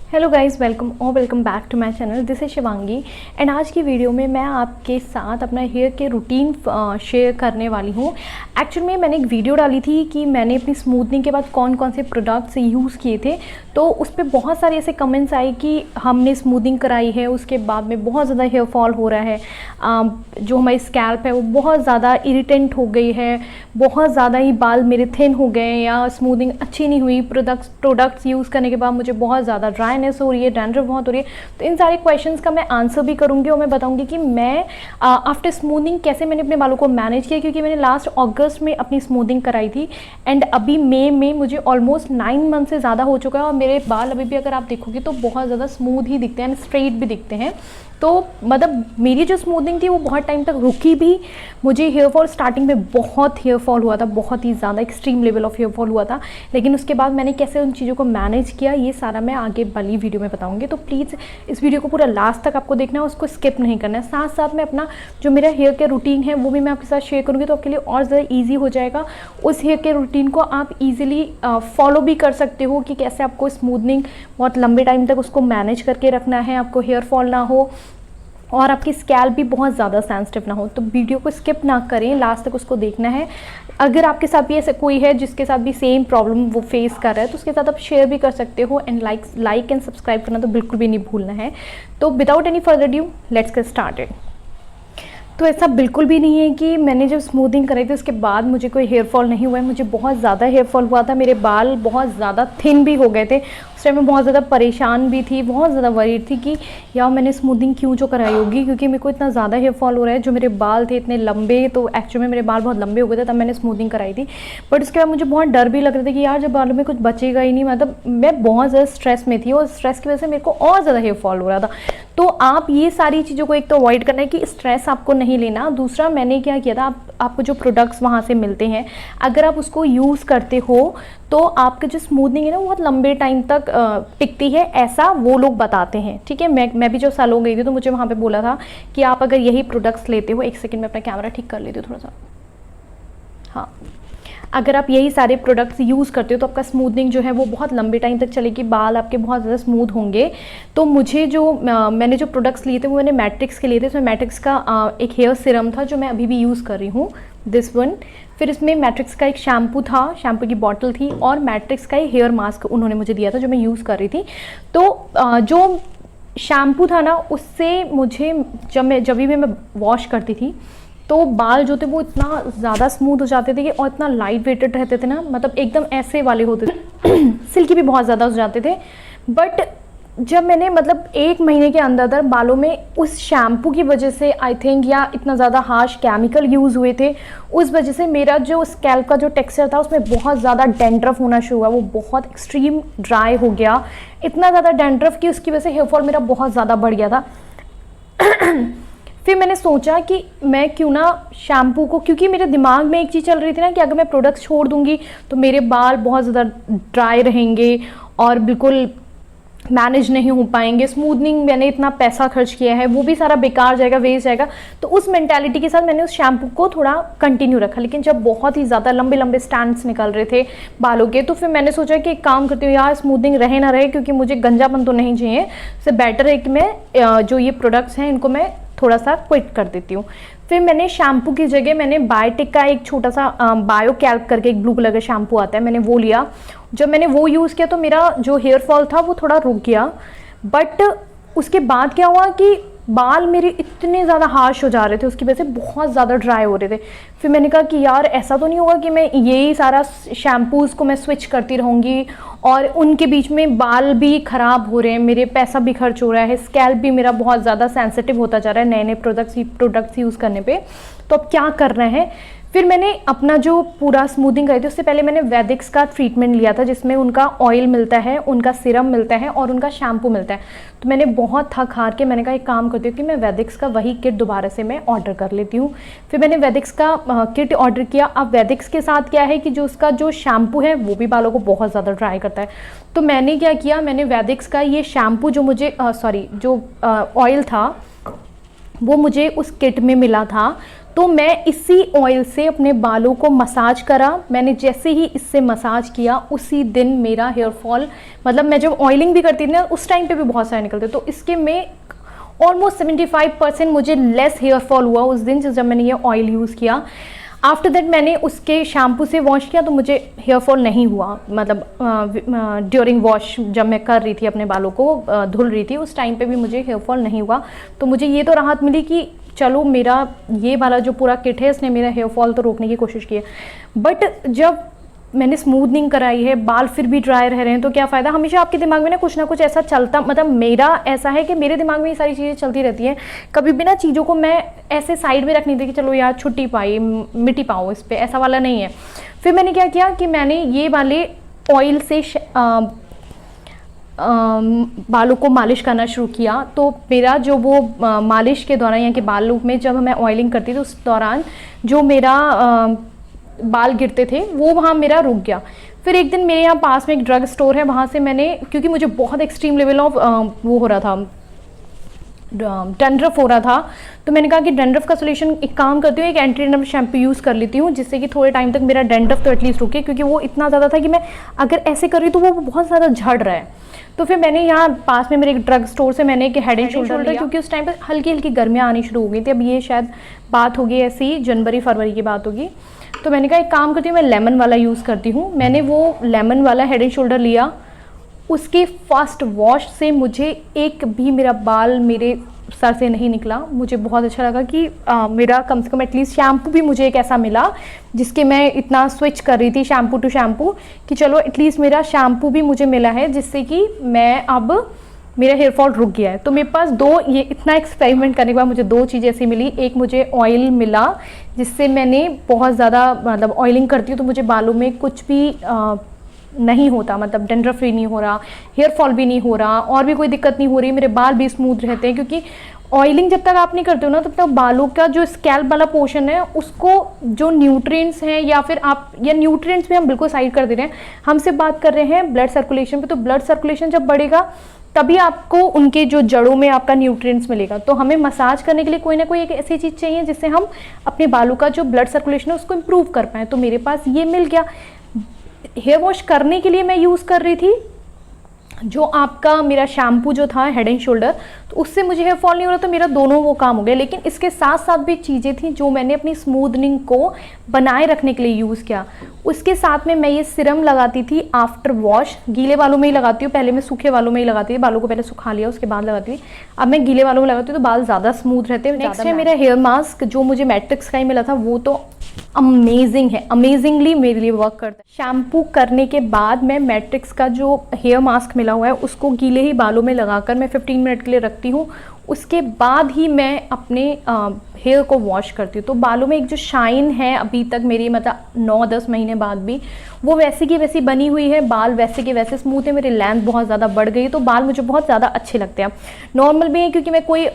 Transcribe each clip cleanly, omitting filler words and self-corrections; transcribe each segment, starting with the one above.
Hello guys, welcome back to my channel. This is Shivangi and आज की video में मैं आपके साथ अपना हेयर के रूटीन शेयर करने वाली हूँ। एक्चुअली में मैंने एक वीडियो डाली थी कि मैंने अपनी स्मूथनिंग के बाद कौन कौन से प्रोडक्ट्स यूज़ किए थे, तो उस पर बहुत सारे ऐसे कमेंट्स आए कि हमने स्मूथनिंग कराई है, उसके बाद में बहुत ज़्यादा हेयर फॉल हो रहा है, जो हमारी स्कैल्प है वो बहुत ज़्यादा इरिटेंट हो गई है, बहुत ज़्यादा ही बाल मेरे थिन हो गए, या स्मूथनिंग अच्छी नहीं हुई, प्रोडक्ट्स यूज़ करने के बाद मुझे बहुत ज़्यादा ड्राईनेस हो रही है, डैंड्रफ बहुत हो रही है। तो इन सारे क्वेश्चंस का मैं आंसर भी करूँगी और मैं बताऊँगी कि मैं आफ्टर स्मूथनिंग कैसे मैंने अपने बालों को मैनेज किया, क्योंकि मैंने लास्ट अगस्त में अपनी स्मूथनिंग कराई थी एंड अभी मई में मुझे ऑलमोस्ट 9 मंथ से ज़्यादा हो चुका है और मेरे बाल अभी भी अगर आप देखोगे तो बहुत ज़्यादा स्मूथ ही दिखते हैं एंड स्ट्रेट भी दिखते हैं। तो मतलब मेरी जो स्मूथनिंग थी वो बहुत टाइम तक रुकी भी। मुझे हेयर फॉल स्टार्टिंग में बहुत हेयर फॉल हुआ था, बहुत ही ज़्यादा extreme level of hair fall हुआ था, लेकिन उसके बाद मैंने कैसे उन चीज़ों को मैनेज किया ये सारा मैं आगे वाली वीडियो में बताऊंगी। तो प्लीज़ इस वीडियो को पूरा लास्ट तक आपको देखना है, उसको स्किप नहीं करना है। साथ साथ मैं अपना जो मेरा हेयर केयर रूटीन है वो भी मैं आपके साथ शेयर करूँगी, तो आपके लिए और ज़्यादा ईजी हो जाएगा। उस हेयर केयर रूटीन को आप ईजिली फॉलो भी कर सकते हो कि कैसे आपको स्मूथनिंग बहुत लंबे टाइम तक उसको मैनेज करके रखना है, आपको हेयर फॉल ना हो और आपकी स्कैल्प भी बहुत ज़्यादा सेंसिटिव ना हो। तो वीडियो को स्किप ना करें, लास्ट तक उसको देखना है। अगर आपके साथ भी ऐसा कोई है जिसके साथ भी सेम प्रॉब्लम वो फेस कर रहा है तो उसके साथ आप शेयर भी कर सकते हो एंड लाइक एंड सब्सक्राइब करना तो बिल्कुल भी नहीं भूलना है। तो without any further due let's get started. तो ऐसा बिल्कुल भी नहीं है कि मैंने जब स्मूथिंग कराई थी उसके बाद मुझे कोई हेयर फॉल नहीं हुआ है। मुझे बहुत ज़्यादा हेयर फॉल हुआ था, मेरे बाल बहुत ज़्यादा थिन भी हो गए थे। उस टाइम मैं बहुत ज़्यादा परेशान भी थी, बहुत ज़्यादा वरीड थी कि यार मैंने स्मूथिंग क्यों जो कराई होगी, क्योंकि मेरे को इतना ज़्यादा हेयर फॉल हो रहा है। जो मेरे बाल थे इतने लंबे, तो एक्चुअली में मेरे बाल बहुत लंबे हो गए थे तब मैंने स्मूथिंग कराई थी। बट उसके बाद मुझे बहुत डर भी लग रहा था कि यार जब बालों में कुछ बचेगा ही नहीं, मतलब मैं बहुत ज़्यादा स्ट्रेस में थी और स्ट्रेस की वजह से मेरे को और ज़्यादा हेयर फॉल हो रहा था। तो आप ये सारी चीज़ों को एक तो अवॉइड करना है कि स्ट्रेस आपको नहीं लेना। दूसरा मैंने क्या किया था, आपको जो प्रोडक्ट्स वहाँ से मिलते हैं अगर आप उसको यूज़ करते हो तो आपके जो स्मूथनिंग है ना वो बहुत लंबे टाइम तक टिकती है, ऐसा वो लोग बताते हैं। ठीक है, मैं भी जो सैलून गई थी तो मुझे वहाँ पे बोला था कि आप अगर यही प्रोडक्ट्स लेते हो, एक सेकंड में अपना कैमरा ठीक कर लेती हूँ थोड़ा सा, हाँ, अगर आप यही सारे प्रोडक्ट्स यूज़ करते हो तो आपका स्मूथनिंग जो है वो बहुत लंबे टाइम तक चलेगी, बाल आपके बहुत ज़्यादा स्मूथ होंगे। तो मुझे जो मैंने जो प्रोडक्ट्स लिए थे वो मैंने मैट्रिक्स के लिए थे। इसमें मैट्रिक्स का एक हेयर सीरम था जो मैं अभी भी यूज़ कर रही हूँ, दिस वन। फिर इसमें मैट्रिक्स का एक शैम्पू था, शैम्पू की बॉटल थी, और मैट्रिक्स का एक हेयर मास्क उन्होंने मुझे दिया था जो मैं यूज़ कर रही थी। तो जो शैम्पू था ना उससे मुझे जब भी मैं वॉश करती थी तो बाल जो थे वो इतना ज़्यादा स्मूथ हो जाते थे कि और इतना लाइट वेटेड रहते थे ना, मतलब एकदम ऐसे वाले होते थे सिल्की भी बहुत ज़्यादा हो जाते थे। बट जब मैंने मतलब 1 महीने के अंदर बालों में उस शैम्पू की वजह से आई थिंक, या इतना ज़्यादा हार्श केमिकल यूज़ हुए थे उस वजह से मेरा जो स्कैल्प का जो टेक्सचर था उसमें बहुत ज़्यादा डैंड्रफ होना शुरू हुआ, वो बहुत एक्सट्रीम ड्राई हो गया, इतना ज़्यादा डैंड्रफ कि उसकी वजह से हेयर फॉल मेरा बहुत ज़्यादा बढ़ गया था। फिर मैंने सोचा कि मैं क्यों ना शैम्पू को, क्योंकि मेरे दिमाग में एक चीज़ चल रही थी ना कि अगर मैं प्रोडक्ट्स छोड़ दूंगी तो मेरे बाल बहुत ज़्यादा ड्राई रहेंगे और बिल्कुल मैनेज नहीं हो पाएंगे, स्मूथनिंग मैंने इतना पैसा खर्च किया है वो भी सारा बेकार जाएगा, वेस्ट जाएगा। तो उस मेंटालिटी के साथ मैंने उस शैम्पू को थोड़ा कंटिन्यू रखा। लेकिन जब बहुत ही ज़्यादा लंबे लंबे स्टैंड्स निकल रहे थे बालों के, तो फिर मैंने सोचा कि एक काम करती हूँ यार, स्मूथनिंग रहे ना रहे, क्योंकि मुझे गंजापन तो नहीं चाहिए, इससे बेटर है कि मैं जो ये प्रोडक्ट्स हैं इनको मैं थोड़ा सा क्विट कर देती हूँ। फिर मैंने शैम्पू की जगह मैंने बायोटिक का एक छोटा सा बायो कैल्प करके एक ब्लू कलर का शैम्पू आता है, मैंने वो लिया। जब मैंने वो यूज़ किया तो मेरा जो हेयर फॉल था वो थोड़ा रुक गया। बट उसके बाद क्या हुआ कि बाल मेरे इतने ज़्यादा हार्श हो जा रहे थे, उसकी वजह से बहुत ज़्यादा ड्राई हो रहे थे। फिर मैंने कहा कि यार ऐसा तो नहीं होगा कि मैं यही सारा शैम्पूज़ को मैं स्विच करती रहूँगी और उनके बीच में बाल भी ख़राब हो रहे हैं, मेरे पैसा भी खर्च हो रहा है, स्कैल्प भी मेरा बहुत ज़्यादा सेंसिटिव होता जा रहा है नए नए प्रोडक्ट्स यूज़ करने पे, तो अब क्या करना है। फिर मैंने अपना जो पूरा स्मूथिंग कराई थी उससे पहले मैंने वैदिक्स का ट्रीटमेंट लिया था, जिसमें उनका ऑयल मिलता है, उनका सिरम मिलता है और उनका शैम्पू मिलता है। तो मैंने बहुत थक हार के मैंने कहा एक काम करती हूँ कि मैं वैदिक्स का वही किट दोबारा से मैं ऑर्डर कर लेती हूँ। फिर मैंने वैदिक्स का किट ऑर्डर किया। अब वैदिक्स के साथ क्या है कि जो उसका जो शैम्पू है वो भी बालों को बहुत ज़्यादा ड्राई करता है। तो मैंने क्या किया, मैंने वैदिक्स का ये शैम्पू जो मुझे जो ऑयल था वो मुझे उस किट में मिला था, तो मैं इसी ऑयल से अपने बालों को मसाज करा। मैंने जैसे ही इससे मसाज किया उसी दिन मेरा हेयर फॉल, मतलब मैं जब ऑयलिंग भी करती थी ना उस टाइम पे भी बहुत सारे निकलते, तो इसके में ऑलमोस्ट 75% मुझे लेस हेयर फॉल हुआ उस दिन जब मैंने ये ऑयल यूज़ किया। आफ्टर दैट मैंने उसके शैम्पू से वॉश किया तो मुझे हेयर फॉल नहीं हुआ, मतलब ड्यूरिंग वॉश जब मैं कर रही थी अपने बालों को धुल रही थी उस टाइम पे भी मुझे हेयर फॉल नहीं हुआ। तो मुझे ये तो राहत मिली कि चलो मेरा ये वाला जो पूरा किट है इसने मेरा हेयर फॉल तो रोकने की कोशिश की है। बट जब मैंने स्मूथनिंग कराई है, बाल फिर भी ड्राई रह रहे हैं, तो क्या फ़ायदा। हमेशा आपके दिमाग में ना कुछ ऐसा चलता, मतलब मेरा ऐसा है कि मेरे दिमाग में ये सारी चीज़ें चलती रहती हैं। कभी भी ना चीज़ों को मैं ऐसे साइड में रख नहीं थी कि चलो यार छुट्टी पाई मिट्टी पाओ इस पर, ऐसा वाला नहीं है। फिर मैंने क्या किया कि मैंने ये वाले ऑयल से बालों को मालिश करना शुरू किया। तो मेरा जो वो मालिश के दौरान या कि बालों में जब मैं ऑयलिंग करती थी उस दौरान जो मेरा बाल गिरते थे वो वहाँ मेरा रुक गया। फिर एक दिन मेरे यहाँ पास में एक ड्रग स्टोर है, वहाँ से मैंने, क्योंकि मुझे बहुत एक्सट्रीम लेवल ऑफ वो हो रहा था, डैंड्रफ हो रहा था, तो मैंने कहा कि डैंड्रफ का सोल्यूशन एक काम करती हूँ, एक एंटी डैंड्रफ शैम्पू यूज़ कर लेती हूँ जिससे कि थोड़े टाइम तक मेरा डैंड्रफ तो एटलीस्ट रुके, क्योंकि वो इतना ज़्यादा था कि मैं अगर ऐसे कर रही तो वो बहुत ज़्यादा झड़ रहा है। तो फिर मैंने यहाँ पास में मेरे एक ड्रग स्टोर से मैंने एक हेड एंड शोल्डर, क्योंकि उस टाइम पर हल्की हल्की गर्मियाँ आनी शुरू हो गई थी। अब ये शायद बात होगी ऐसी जनवरी फरवरी की बात होगी। तो मैंने कहा एक काम करती हूँ, मैं लेमन वाला यूज़ करती हूँ। मैंने वो लेमन वाला हेड एंड शोल्डर लिया, उसके फर्स्ट वॉश से मुझे एक भी मेरा बाल मेरे सर से नहीं निकला। मुझे बहुत अच्छा लगा कि मेरा कम से कम एटलीस्ट शैम्पू भी मुझे एक ऐसा मिला जिसके मैं इतना स्विच कर रही थी शैम्पू टू शैम्पू, कि चलो एटलीस्ट मेरा शैम्पू भी मुझे मिला है जिससे कि मैं अब मेरा हेयर फॉल रुक गया है। तो मेरे पास दो, ये इतना एक्सपेरिमेंट करने के बाद मुझे दो चीज़ें ऐसी मिली। एक मुझे ऑयल मिला जिससे मैंने बहुत ज़्यादा, मतलब ऑयलिंग करती हूँ तो मुझे बालों में कुछ भी नहीं होता, मतलब डैंड्रफ भी नहीं हो रहा, हेयर फॉल भी नहीं हो रहा, और भी कोई दिक्कत नहीं हो रही, मेरे बाल भी स्मूथ रहते हैं। क्योंकि ऑयलिंग जब तक आप नहीं करते हो ना तब तक बालों का जो स्कैल्प वाला पोर्शन है उसको जो न्यूट्रिएंट्स हैं, या फिर आप, या न्यूट्रिएंट्स भी हम बिल्कुल साइड कर दे रहे हैं, हमसे बात कर रहे हैं ब्लड सर्कुलेशन पे। तो ब्लड सर्कुलेशन जब बढ़ेगा तभी आपको उनके जो जड़ों में आपका न्यूट्रिएंट्स मिलेगा। तो हमें मसाज करने के लिए कोई ना कोई एक ऐसी चीज़ चाहिए जिससे हम अपने बालों का जो ब्लड सर्कुलेशन है उसको इम्प्रूव कर पाएँ। तो मेरे पास ये मिल गया। हेयर वॉश करने के लिए मैं यूज़ कर रही थी जो आपका मेरा शैम्पू जो था हेड एंड शोल्डर, तो उससे मुझे हेयर फॉल नहीं हो रहा, तो मेरा दोनों वो काम हो गया। लेकिन इसके साथ साथ भी चीज़ें थी जो मैंने अपनी स्मूथनिंग को बनाए रखने के लिए यूज़ किया। उसके साथ में मैं ये सिरम लगाती थी आफ्टर वॉश, गीले बालों में ही लगाती हूँ। पहले मैं सूखे बालों में ही लगाती थी, बालों को पहले सुखा लिया उसके बाद लगाती थी। अब मैं गीले बालों में लगाती हूँ तो बाल ज़्यादा स्मूथ रहते हैं। नेक्स्ट है मेरा हेयर मास्क जो मुझे मैट्रिक्स का ही मिला था, वो तो अमेजिंग है, अमेजिंगली मेरे लिए वर्क करता है। शैम्पू करने के बाद मैं मैट्रिक्स का जो हेयर मास्क मिला हुआ है उसको गीले ही बालों में लगाकर मैं 15 मिनट के लिए रखती हूँ। उसके बाद ही मैं अपने हेयर को वॉश करती हूँ। तो बालों में एक जो शाइन है अभी तक मेरी, मतलब 9-10 महीने बाद भी वो वैसी की वैसी बनी हुई है, बाल वैसे के वैसे स्मूथ है, मेरी लेंथ बहुत ज़्यादा बढ़ गई, तो बाल मुझे बहुत ज़्यादा अच्छे लगते हैं। नॉर्मल भी है क्योंकि मैं कोई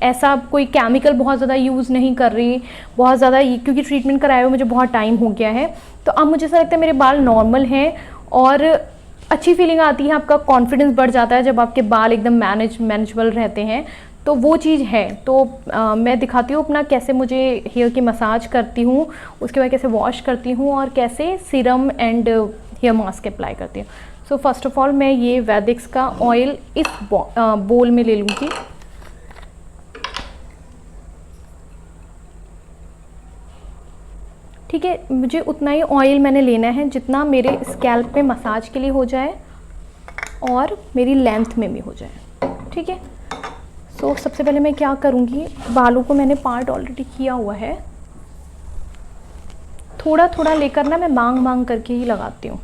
ऐसा कोई केमिकल बहुत ज़्यादा यूज़ नहीं कर रही बहुत ज़्यादा, क्योंकि ट्रीटमेंट कराए हुए मुझे बहुत टाइम हो गया है। तो अब मुझे ऐसा लगता है मेरे बाल नॉर्मल हैं और अच्छी फीलिंग आती है, आपका कॉन्फिडेंस बढ़ जाता है जब आपके बाल एकदम मैनेजेबल रहते हैं। तो वो चीज़ है। तो मैं दिखाती हूँ अपना कैसे मुझे हेयर की मसाज करती हूँ, उसके बाद कैसे वॉश करती हूँ और कैसे serum and hair mask apply करती हूँ। सो फर्स्ट ऑफ ऑल मैं ये वैदिक्स का ऑयल इस बोल में ले लूँगी। ठीक है, मुझे उतना ही ऑयल मैंने लेना है जितना मेरे स्कैल्प पे मसाज के लिए हो जाए और मेरी लेंथ में भी हो जाए। ठीक है, तो सबसे पहले मैं क्या करूँगी, बालों को मैंने पार्ट ऑलरेडी किया हुआ है, थोड़ा थोड़ा लेकर ना मैं मांग मांग करके ही लगाती हूँ।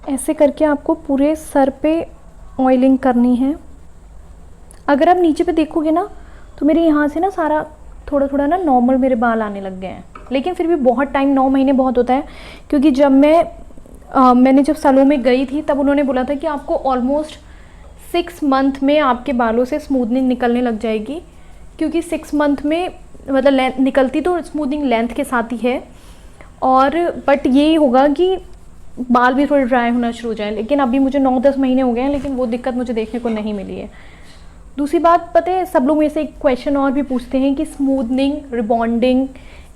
ऐसे करके आपको पूरे सर पे ऑयलिंग करनी है। अगर आप नीचे पे देखोगे ना तो मेरे यहाँ से ना सारा थोड़ा थोड़ा ना नॉर्मल मेरे बाल आने लग गए हैं, लेकिन फिर भी बहुत टाइम, 9 महीने बहुत होता है। क्योंकि जब मैंने जब सैलून में गई थी तब उन्होंने बोला था कि आपको ऑलमोस्ट 6 मंथ में आपके बालों से स्मूथनिंग निकलने लग जाएगी, क्योंकि 6 मंथ में मतलब लेंथ निकलती तो स्मूथनिंग लेंथ के साथ ही है। और बट यही होगा कि बाल भी थोड़े ड्राई होना शुरू हो जाए, लेकिन अभी मुझे 9-10 महीने हो गए हैं, लेकिन वो दिक्कत मुझे देखने को नहीं मिली है। दूसरी बात पता है, सब लोग मेरे से एक क्वेश्चन और भी पूछते हैं कि स्मूथनिंग, रिबॉन्डिंग,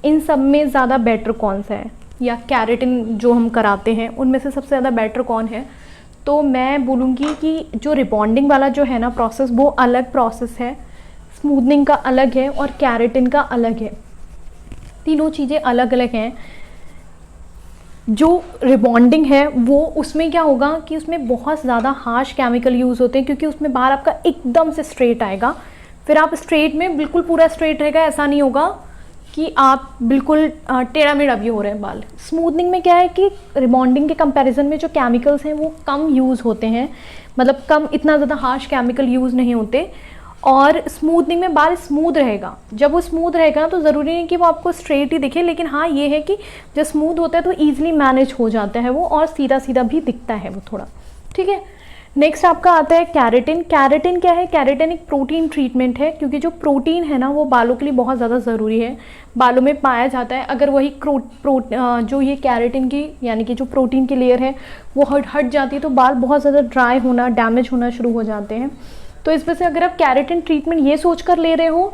इन सब में ज़्यादा बेटर कौन सा है, या केराटिन जो हम कराते हैं उनमें से सबसे ज़्यादा बेटर कौन है। तो मैं बोलूँगी कि जो रिबॉन्डिंग वाला जो है ना प्रोसेस, वो अलग प्रोसेस है, स्मूथनिंग का अलग है और केराटिन का अलग है। तीनों चीज़ें अलग अलग हैं। जो रिबॉन्डिंग है वो उसमें क्या होगा कि उसमें बहुत ज़्यादा हार्श केमिकल यूज़ होते हैं, क्योंकि उसमें बाल आपका एकदम से स्ट्रेट आएगा। फिर आप स्ट्रेट में बिल्कुल पूरा स्ट्रेट रहेगा, ऐसा नहीं होगा कि आप बिल्कुल टेढ़ा मेढ़ा भी हो रहे हैं बाल। स्मूथनिंग में क्या है कि रिबॉन्डिंग के कंपैरिजन में जो केमिकल्स हैं वो कम यूज़ होते हैं, मतलब कम, इतना ज़्यादा हार्श केमिकल यूज़ नहीं होते। और स्मूथनिंग में बाल स्मूथ रहेगा। जब वो स्मूथ रहेगा ना तो ज़रूरी नहीं कि वो आपको स्ट्रेट ही दिखे, लेकिन हाँ ये है कि जब स्मूथ होता है तो ईजिली मैनेज हो जाता है वो, और सीधा सीधा भी दिखता है वो थोड़ा, ठीक है। नेक्स्ट आपका आता है केराटिन। केराटिन क्या है? केराटिन एक प्रोटीन ट्रीटमेंट है, क्योंकि जो प्रोटीन है ना वो बालों के लिए बहुत ज़्यादा ज़रूरी है, बालों में पाया जाता है। अगर वही जो ये केराटिन की यानी कि जो प्रोटीन की लेयर है वो हट जाती है तो बाल बहुत ज़्यादा ड्राई होना, डैमेज होना शुरू हो जाते हैं। तो इस वजह से अगर आप केराटिन ट्रीटमेंट ये सोच कर ले रहे हो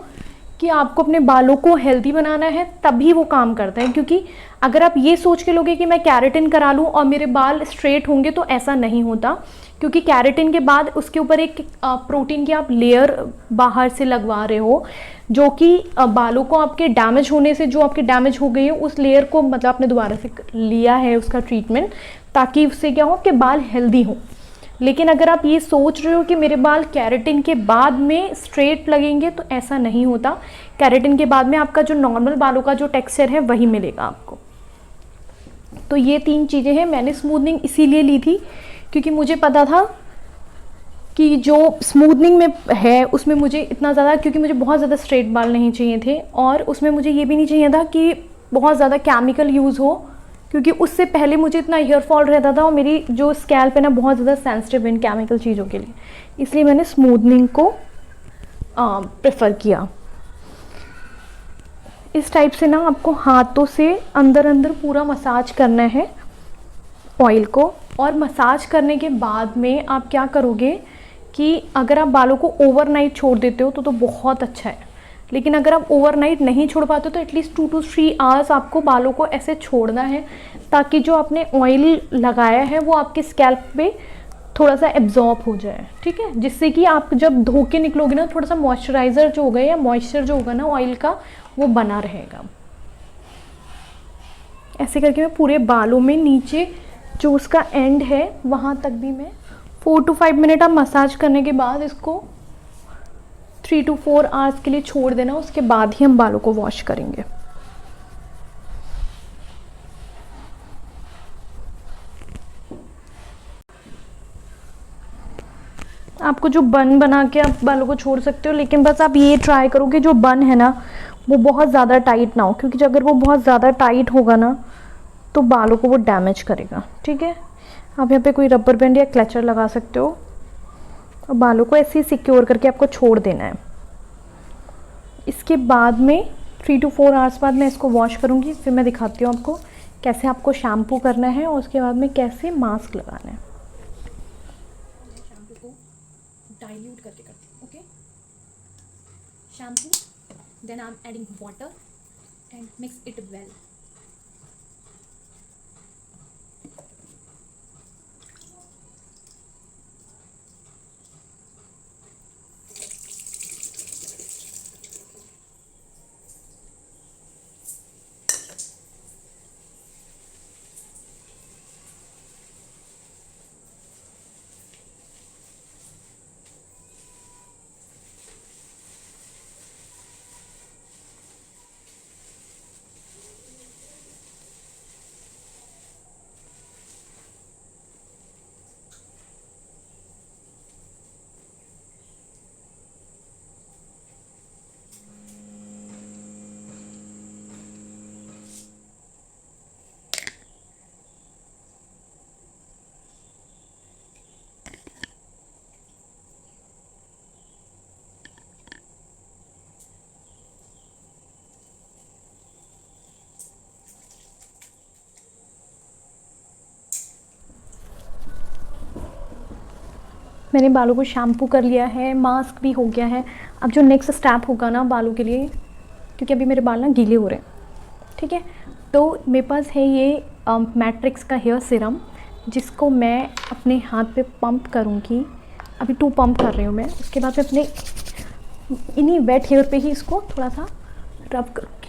कि आपको अपने बालों को हेल्दी बनाना है, तभी वो काम करता है। क्योंकि अगर आप ये सोच के लोगे कि मैं केराटिन करा लूँ और मेरे बाल स्ट्रेट होंगे, तो ऐसा नहीं होता। क्योंकि केराटिन के बाद उसके ऊपर एक प्रोटीन की आप लेयर बाहर से लगवा रहे हो, जो कि बालों को आपके डैमेज होने से, जो आपके डैमेज हो गई है उस लेयर को, मतलब आपने दोबारा से लिया है उसका ट्रीटमेंट, ताकि उससे क्या हो कि बाल हेल्दी हो। लेकिन अगर आप ये सोच रहे हो कि मेरे बाल केराटिन के बाद में स्ट्रेट लगेंगे, तो ऐसा नहीं होता। केराटिन के बाद में आपका जो नॉर्मल बालों का जो टेक्सचर है वही मिलेगा आपको। तो ये 3 चीज़ें हैं। मैंने स्मूथनिंग इसीलिए ली थी क्योंकि मुझे पता था कि जो स्मूथनिंग में है उसमें मुझे इतना ज़्यादा, क्योंकि मुझे बहुत ज़्यादा स्ट्रेट बाल नहीं चाहिए थे, और उसमें मुझे ये भी नहीं चाहिए था कि बहुत ज़्यादा केमिकल यूज़ हो, क्योंकि उससे पहले मुझे इतना हेयर फॉल रहता था और मेरी जो स्कैल्प है ना बहुत ज़्यादा सेंसिटिव इन केमिकल चीज़ों के लिए, इसलिए मैंने स्मूथनिंग को प्रेफर किया। इस टाइप से ना आपको हाथों से अंदर अंदर पूरा मसाज करना है ऑयल को, और मसाज करने के बाद में आप क्या करोगे कि अगर आप बालों को ओवरनाइट छोड़ देते हो तो बहुत अच्छा है। लेकिन अगर आप ओवरनाइट नहीं छोड़ पाते तो एटलीस्ट 2 to 3 आवर्स आपको बालों को ऐसे छोड़ना है, ताकि जो आपने ऑयल लगाया है वो आपके स्कैल्प पे थोड़ा सा एब्जॉर्ब हो जाए, ठीक है। जिससे कि आप जब धो के निकलोगे ना, थोड़ा सा मॉइस्चराइज़र जो होगा या मॉइस्चर जो होगा ना ऑयल का, वो बना रहेगा। ऐसे करके मैं पूरे बालों में नीचे जो उसका एंड है वहाँ तक भी मैं 4 to 5 मिनट आप मसाज करने के बाद इसको 3 to 4 आवर्स के लिए छोड़ देना। उसके बाद ही हम बालों को वॉश करेंगे। आपको जो बन बना के आप बालों को छोड़ सकते हो, लेकिन बस आप ये ट्राई करो कि जो बन है ना वो बहुत ज़्यादा टाइट ना हो, क्योंकि अगर वो बहुत ज़्यादा टाइट होगा ना तो बालों को वो डैमेज करेगा, ठीक है। आप यहाँ पे कोई रबर बैंड या क्लचर लगा सकते हो और बालों को ऐसे ही सिक्योर करके आपको छोड़ देना है। इसके बाद में 3 to 4 आवर्स बाद मैं इसको वॉश करूँगी, फिर मैं दिखाती हूँ आपको कैसे आपको शैम्पू करना है और उसके बाद में कैसे मास्क लगाना है। शैम्पू को डाइल्यूट करके करती हूँ, okay. Shampoo, then I am adding water and mix it well. मैंने बालों को शैम्पू कर लिया है, मास्क भी हो गया है। अब जो नेक्स्ट स्टेप होगा ना बालों के लिए, क्योंकि अभी मेरे बाल ना गीले हो रहे हैं, ठीक है, तो मेरे पास है ये मैट्रिक्स का हेयर सीरम, जिसको मैं अपने हाथ पे पंप करूँगी। अभी 2 पंप कर रही हूँ मैं। उसके बाद मैं अपने इन्हीं वेट हेयर पे ही इसको थोड़ा सा रब करूँगी।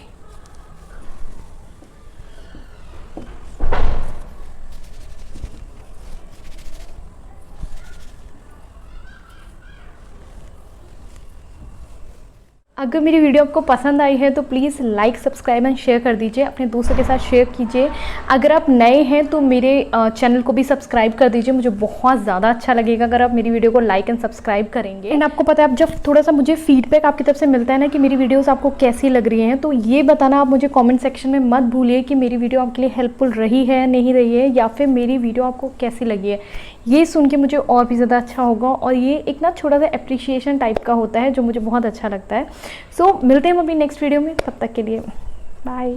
अगर मेरी वीडियो आपको पसंद आई है तो please like, subscribe and share कर दीजिए, अपने दोस्तों के साथ शेयर कीजिए। अगर आप नए हैं तो मेरे चैनल को भी सब्सक्राइब कर दीजिए, मुझे बहुत ज़्यादा अच्छा लगेगा अगर आप मेरी वीडियो को लाइक एंड सब्सक्राइब करेंगे। एंड आपको पता है, अब जब थोड़ा सा मुझे फीडबैक आपकी तरफ से मिलता है ना कि मेरी वीडियोज़ आपको कैसी लग रही हैं, तो ये बताना आप मुझे कॉमेंट सेक्शन में मत भूलिए कि मेरी वीडियो आपके लिए हेल्पफुल रही है, नहीं रही है, या फिर मेरी वीडियो आपको कैसी लगी है। ये सुन के मुझे और भी ज़्यादा अच्छा होगा, और ये एक ना छोटा सा एप्रिशिएशन टाइप का होता है जो मुझे बहुत अच्छा लगता है। सो मिलते हैं हम अभी नेक्स्ट वीडियो में, तब तक के लिए बाय।